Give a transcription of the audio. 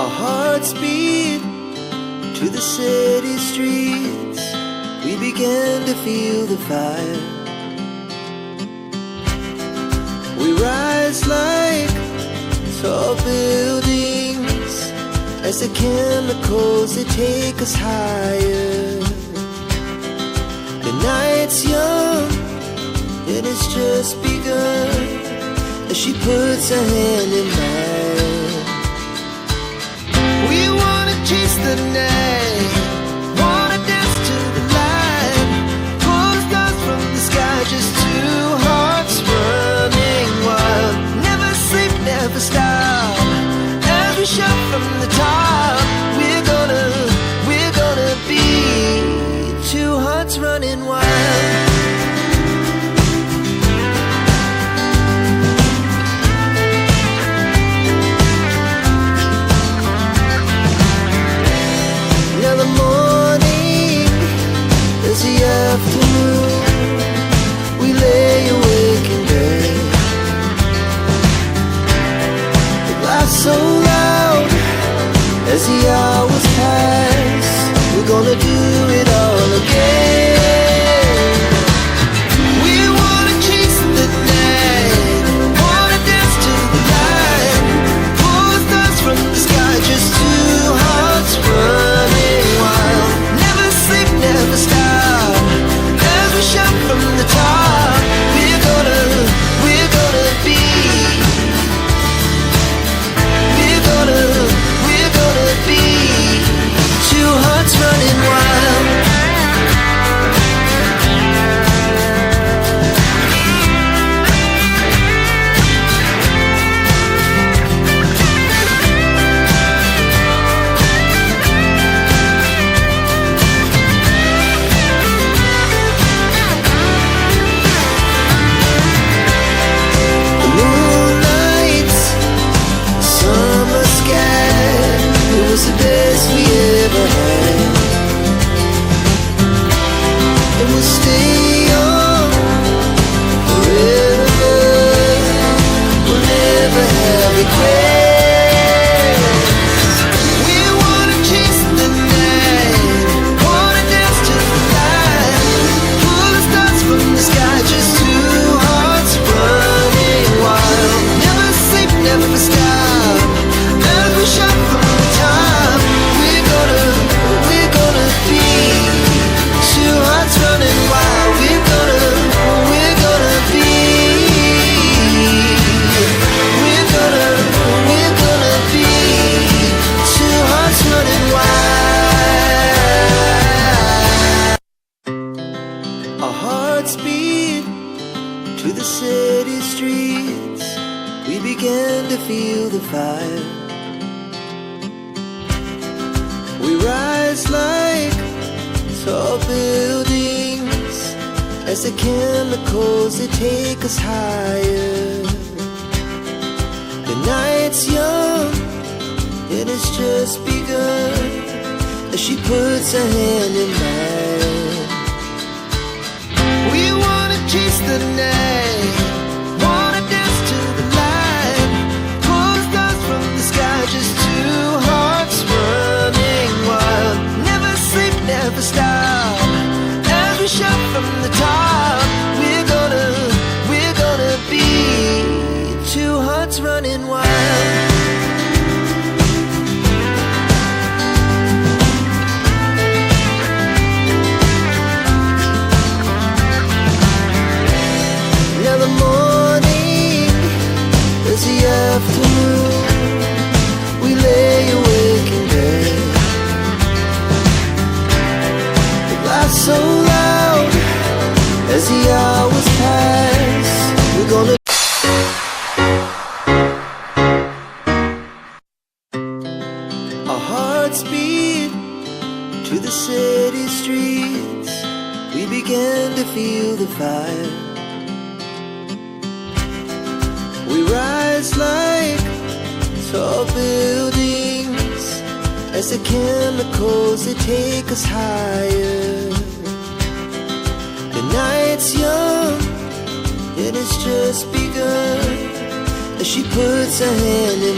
Our hearts beat to the city streets. We began to feel the fire. We rise like tall buildings as the chemicals, they take us higher. The night's young and it's just begun as she puts her hand in mine. We wanna chase the night, wanna dance to the light, pull stars from the sky, just two hearts running wild. Never sleep, never stop, as we shout from the top. We're gonna be two hearts running wild. Afternoon, we lay awake in bed. The laugh so loud as the hours pass. We're gonna do it all again. We wanna chase the night, wanna dance to the light, pull the stars from the sky, just two hearts running wild. Never sleep, never stop, shout from the top. We're gonna be, we're gonna be two hearts running wild. The best we ever had, and we'll stay on forever. We'll never have regrets. We wanna chase the night, wanna dance to the light, pull the stars from the sky, just two hearts running wild. Never sleep, never stop, as we shout from the top. We're gonna be two hearts running wild. We're gonna be, we're gonna be two hearts running wild. Our hearts beat to the city streets. We began to feel the fire. We rise like tall buildings as the chemicals, they take us higher. The night's young and it's just begun as she puts her hand in mine. We wanna chase the night, wanna dance to the light, pull stars from the sky, just two hearts running wild. Never sleep, never stop, as we shout from the top. We're gonna be two hearts running wild. Now the morning is the afternoon. We lay awake in bed. The laugh so loud as the hours pass. We're gonna. Our hearts beat to the city streets. We began to feel the fire. We rise like tall buildings as the chemicals, they take us higher. The night's young and it's just begun as she puts her hand in